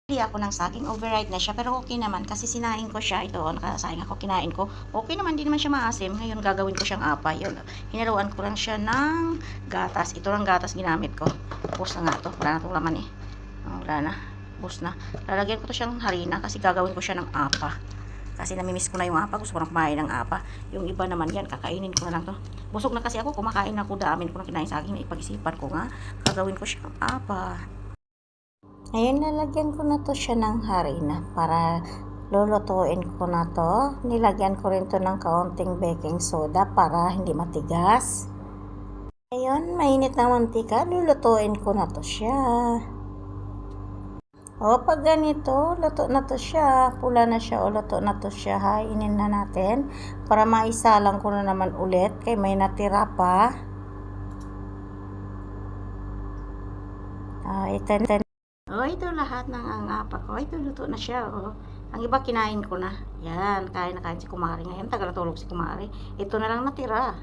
Bili ako ng saging, overripe na siya, pero okay naman kasi sinain ko siya. Ito, nakasaing ako, kinain ko. Okay naman, di naman siya maasim. Ngayon, gagawin ko siyang apay. Yun, hinaluan ko lang siya ng gatas. Ito lang gatas ginamit ko. Bus na nga to. Wala na itong laman eh. Wala na. Bus na. Lalagyan ko to siyang harina kasi gagawin ko siya ng apa. Kasi namimiss ko na yung apa. Gusto ko na kumain ng apa. Yung iba naman yan, kakainin ko na lang to. Busog na kasi ako. Kumakain ako. Daamin ko na kinain saging. Ipag-isipan ko nga. Gagawin ko siyang apa. Ngayon, lalagyan ko na to siya ng harina para lulutuin ko na to. Nilagyan ko rin to ng kaunting baking soda para hindi matigas. Ngayon, mainit na mantika, lulutuin ko na to siya. O, pag ganito, luto na to siya. Pula na siya o luto na to siya. Hainin na natin para maisalang ko na naman ulit kay may natira pa. Ito lahat ng angapa ko. Ito, luto na siya, oh. Ang iba, kinain ko na. Yan, kain na kain si Kumari. Ngayon, tagal natulog si Kumari. Ito na lang natira.